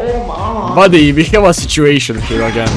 Buddy, we have a situation here again.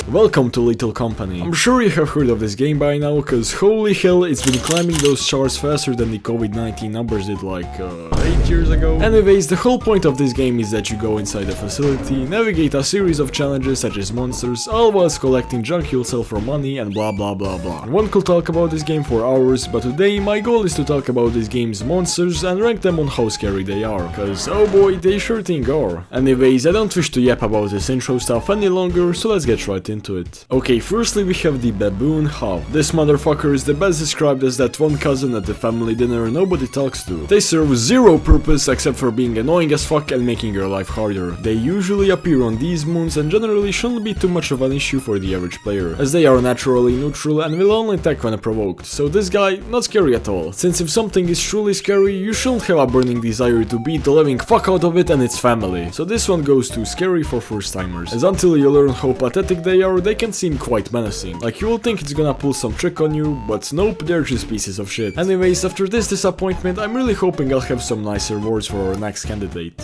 Welcome to Little Company. I'm sure you have heard of this game by now, cause holy hell, it's been climbing those charts faster than the COVID-19 numbers did like 8 years ago. Anyways, the whole point of this game is that you go inside a facility, navigate a series of challenges such as monsters, all whilst collecting junk you'll sell for money and blah blah blah blah. One could talk about this game for hours, but today my goal is to talk about this game's monsters and rank them on how scary they are, cause oh boy, they sure thing are. Anyways, I don't wish to yap about this intro stuff any longer, so let's get right into it. Okay, firstly we have the baboon hub. This motherfucker is the best described as that one cousin at the family dinner nobody talks to. They serve zero purpose except for being annoying as fuck and making your life harder. They usually appear on these moons and generally shouldn't be too much of an issue for the average player, as they are naturally neutral and will only attack when provoked. So this guy, not scary at all, since if something is truly scary, you shouldn't have a burning desire to beat the living fuck out of it and its family. So this one goes to scary for first timers, as until you learn how pathetic they are, they can seem quite menacing. Like you will think it's gonna pull some trick on you, but nope, they're just pieces of shit. Anyways, after this disappointment, I'm really hoping I'll have some nicer words for our next candidate.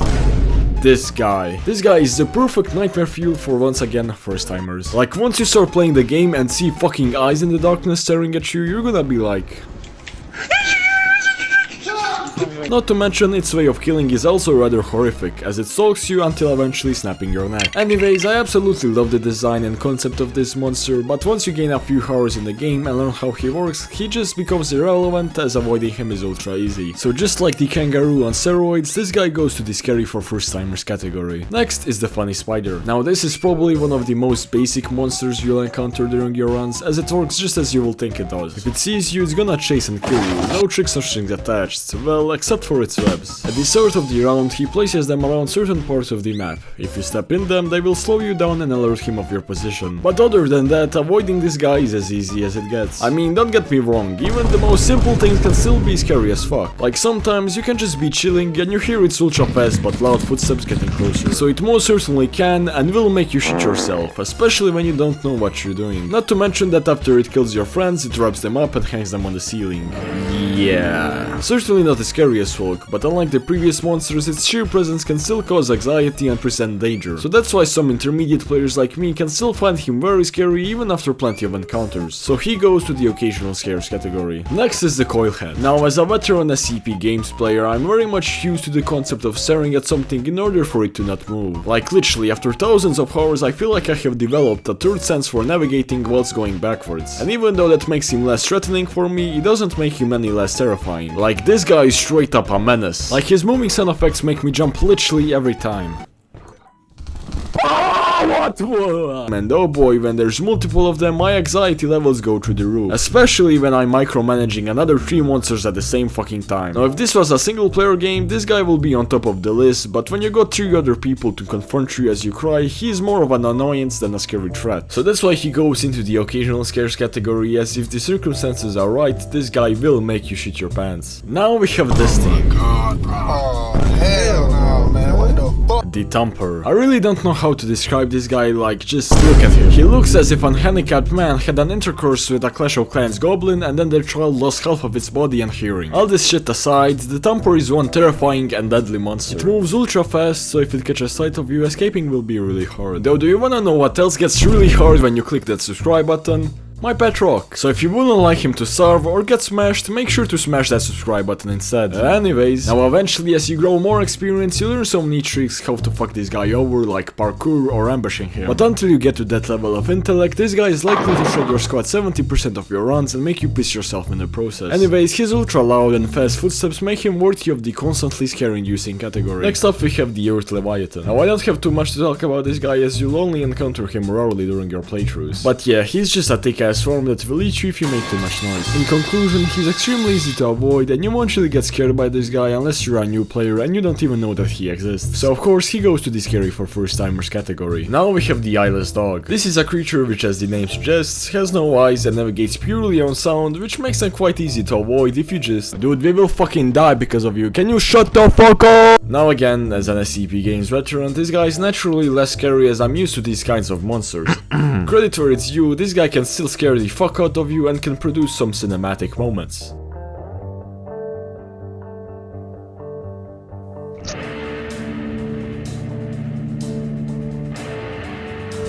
This guy is the perfect nightmare fuel for once again first timers. Like once you start playing the game and see fucking eyes in the darkness staring at you, you're gonna be like... Not to mention, its way of killing is also rather horrific, as it stalks you until eventually snapping your neck. Anyways, I absolutely love the design and concept of this monster, but once you gain a few hours in the game and learn how he works, he just becomes irrelevant, as avoiding him is ultra easy. So just like the kangaroo on steroids, this guy goes to the scary for first timers category. Next is the funny spider. Now this is probably one of the most basic monsters you'll encounter during your runs, as it works just as you will think it does. If it sees you, it's gonna chase and kill you, no tricks or strings attached, well, except for its webs. At the start of the round, he places them around certain parts of the map. If you step in them, they will slow you down and alert him of your position. But other than that, avoiding this guy is as easy as it gets. I mean, don't get me wrong, even the most simple things can still be scary as fuck. Like sometimes you can just be chilling and you hear its ultra fast but loud footsteps getting closer. So it most certainly can and will make you shit yourself, especially when you don't know what you're doing. Not to mention that after it kills your friends, it wraps them up and hangs them on the ceiling. Yeah. Certainly not the scariest folk, but unlike the previous monsters, its sheer presence can still cause anxiety and present danger. So that's why some intermediate players like me can still find him very scary even after plenty of encounters. So he goes to the occasional scares category. Next is the coilhead. Now as a veteran SCP games player, I'm very much used to the concept of staring at something in order for it to not move. Like literally after thousands of hours, I feel like I have developed a third sense for navigating whilst going backwards. And even though that makes him less threatening for me, it doesn't make him any less terrifying. Like this guy is straight up a menace. Like his moving sound effects make me jump literally every time. What? And oh boy, when there's multiple of them, my anxiety levels go through the roof. Especially when I'm micromanaging another 3 monsters at the same fucking time. Now if this was a single player game, this guy will be on top of the list, but when you got 3 other people to confront you as you cry, he's more of an annoyance than a scary threat. So that's why he goes into the occasional scares category, as if the circumstances are right, this guy will make you shit your pants. Now we have this thing. Oh, hell no, man. What the fuck? The Thumper. I really don't know how to describe this guy, like, just look at him. He looks as if a handicapped man had an intercourse with a Clash of Clans goblin and then their child lost half of its body and hearing. All this shit aside, the Thumper is one terrifying and deadly monster. It moves ultra fast, so if it catches sight of you, escaping will be really hard. Though, do you wanna know what else gets really hard when you click that subscribe button? My pet rock. So if you wouldn't like him to starve or get smashed, make sure to smash that subscribe button instead. Anyways, now eventually as you grow more experience, you learn some neat tricks how to fuck this guy over, like parkour or ambushing him. But until you get to that level of intellect, this guy is likely to shred your squad 70% of your runs and make you piss yourself in the process. Anyways, his ultra loud and fast footsteps make him worthy of the constantly scare-inducing category. Next up we have the Earth Leviathan. Now I don't have too much to talk about this guy, as you'll only encounter him rarely during your playthroughs. But yeah, he's just a thick form that will eat you if you make too much noise. In conclusion, he's extremely easy to avoid and you won't really get scared by this guy unless you're a new player and you don't even know that he exists. So of course he goes to the scary for first timers category. Now we have the eyeless dog. This is a creature which, as the name suggests, has no eyes and navigates purely on sound, which makes them quite easy to avoid if you just... Dude, we will fucking die because of you. Can you shut the fuck up? Now again, as an SCP Games veteran, this guy is naturally less scary as I'm used to these kinds of monsters. Credit where it's due, this guy can still scare the fuck out of you and can produce some cinematic moments.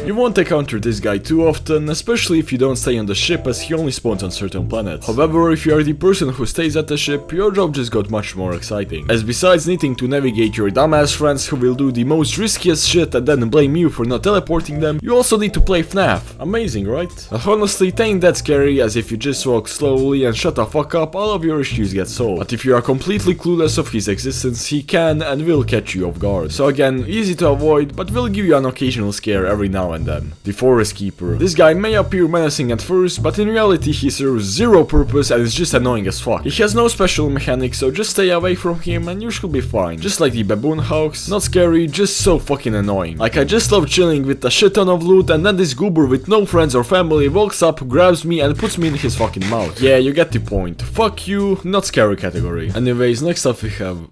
You won't encounter this guy too often, especially if you don't stay on the ship as he only spawns on certain planets. However, if you are the person who stays at the ship, your job just got much more exciting. As besides needing to navigate your dumbass friends who will do the most riskiest shit and then blame you for not teleporting them, you also need to play FNAF. Amazing, right? Honestly, it ain't that scary, as if you just walk slowly and shut the fuck up, all of your issues get solved. But if you are completely clueless of his existence, he can and will catch you off guard. So again, easy to avoid, but will give you an occasional scare every now and then. The Forest Keeper. This guy may appear menacing at first, but in reality he serves zero purpose and is just annoying as fuck. He has no special mechanics, so just stay away from him and you should be fine. Just like the baboon hawks, not scary, just so fucking annoying. Like, I just love chilling with a shit ton of loot and then this goober with no friends or family walks up, grabs me and puts me in his fucking mouth. Yeah, you get the point. Fuck you, not scary category. Anyways, next up we have...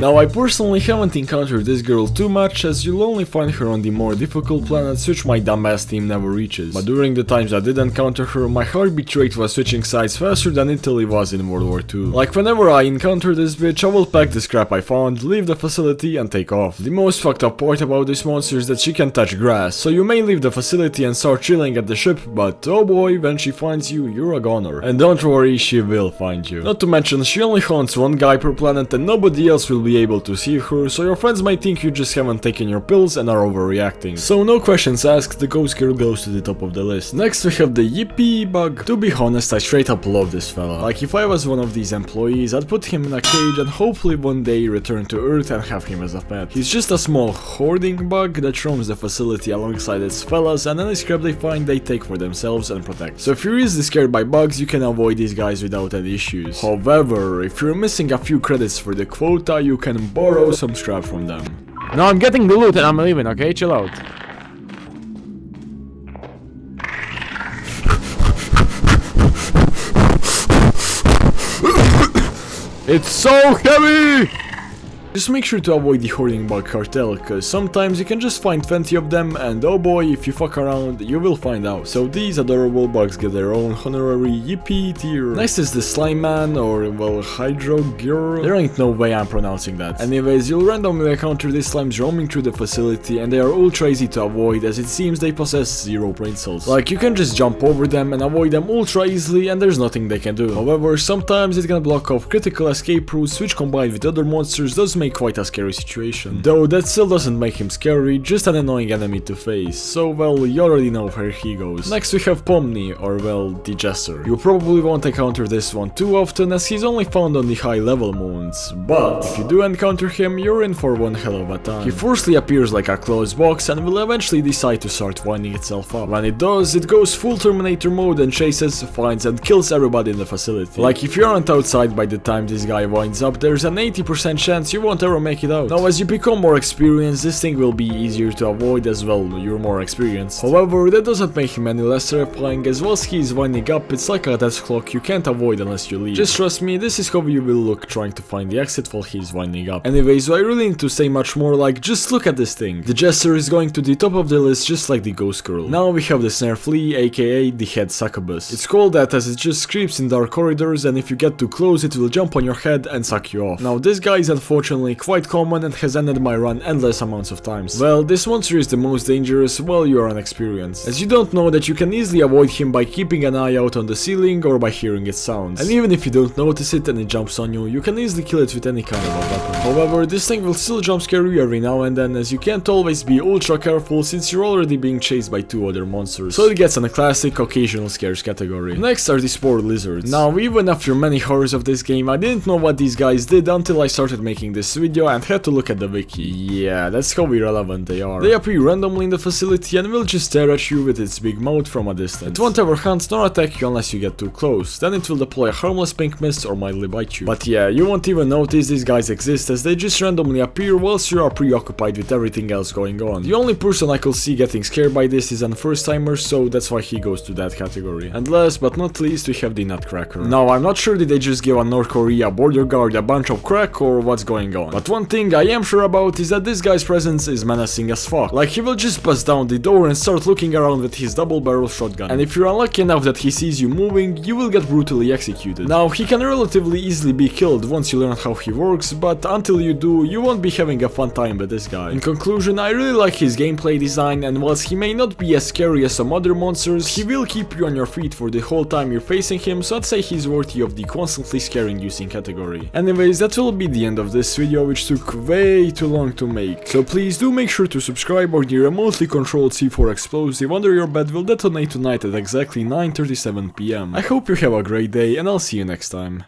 Now, I personally haven't encountered this girl too much, as you'll only find her on the more difficult planets, which my dumbass team never reaches. But during the times I did encounter her, my heartbeat rate was switching sides faster than Italy was in World War II. Like, whenever I encounter this bitch, I will pack the scrap I found, leave the facility and take off. The most fucked up part about this monster is that she can touch grass, so you may leave the facility and start chilling at the ship, but oh boy, when she finds you, you're a goner. And don't worry, she will find you. Not to mention, she only haunts one guy per planet and nobody else will be able to see her, so your friends might think you just haven't taken your pills and are overreacting. So no questions asked, the ghost girl goes to the top of the list. Next we have the Yippee bug. To be honest, I straight up love this fella. Like, if I was one of these employees, I'd put him in a cage and hopefully one day return to Earth and have him as a pet. He's just a small hoarding bug that roams the facility alongside its fellas, and any scrap they find they take for themselves and protect. So if you're easily scared by bugs, you can avoid these guys without any issues. However, if you're missing a few credits for the quota, you can borrow some scrap from them. No, I'm getting the loot and I'm leaving, okay? Chill out. It's so heavy! Just make sure to avoid the hoarding bug cartel, cause sometimes you can just find 20 of them and oh boy, if you fuck around, you will find out. So these adorable bugs get their own honorary Yippee tier. Next is the Slime Man, or well, Hydro Girl. There ain't no way I'm pronouncing that. Anyways, you'll randomly encounter these slimes roaming through the facility and they are ultra easy to avoid, as it seems they possess 0 brain cells. Like, you can just jump over them and avoid them ultra easily and there's nothing they can do. However, sometimes it can block off critical escape routes, which combined with other monsters does make quite a scary situation. Though that still doesn't make him scary, just an annoying enemy to face, so well, you already know where he goes. Next we have Pomni, or well, the Jester. You probably won't encounter this one too often, as he's only found on the high level moons, but if you do encounter him, you're in for one hell of a time. He firstly appears like a closed box and will eventually decide to start winding itself up. When it does, it goes full Terminator mode and chases, finds and kills everybody in the facility. Like, if you aren't outside by the time this guy winds up, there's an 80% chance you won't ever make it out. Now, as you become more experienced, this thing will be easier to avoid as well, you're more experienced. However, that doesn't make him any less terrifying, as whilst he is winding up, it's like a death clock you can't avoid unless you leave. Just trust me, this is how you will look trying to find the exit while he's winding up. Anyways, so I really need to say much more, like, just look at this thing. The Jester is going to the top of the list just like the Ghost Girl. Now we have the Snare Flea, aka the Head Succubus. It's called that as it just creeps in dark corridors, and if you get too close it will jump on your head and suck you off. Now this guy is unfortunately quite common and has ended my run endless amounts of times. Well, this monster is the most dangerous while you are unexperienced, as you don't know that you can easily avoid him by keeping an eye out on the ceiling or by hearing its sounds. And even if you don't notice it and it jumps on you, you can easily kill it with any kind of a weapon. However, this thing will still jump scare you every now and then, as you can't always be ultra careful since you're already being chased by 2 other monsters. So it gets in a classic occasional scares category. Next are the Spore Lizards. Now, even after many hours of this game, I didn't know what these guys did until I started making this video and had to look at the wiki. Yeah, that's how irrelevant they are. They appear randomly in the facility and will just stare at you with its big mouth from a distance. It won't ever hunt nor attack you unless you get too close, then it will deploy a harmless pink mist or mildly bite you. But yeah, you won't even notice these guys exist, as they just randomly appear whilst you are preoccupied with everything else going on. The only person I could see getting scared by this is a first timer, so that's why he goes to that category. And last but not least, we have the Nutcracker. Now, I'm not sure did they just give a North Korea border guard a bunch of crack or what's going going on. But one thing I am sure about is that this guy's presence is menacing as fuck. Like, he will just bust down the door and start looking around with his double-barrel shotgun. And if you're unlucky enough that he sees you moving, you will get brutally executed. Now, he can relatively easily be killed once you learn how he works, but until you do, you won't be having a fun time with this guy. In conclusion, I really like his gameplay design, and whilst he may not be as scary as some other monsters, he will keep you on your feet for the whole time you're facing him, so I'd say he's worthy of the constantly scare-inducing category. Anyways, that will be the end of this video, which took way too long to make. So please do make sure to subscribe, or the remotely controlled C4 explosive under your bed will detonate tonight at exactly 9:37 PM. I hope you have a great day, and I'll see you next time.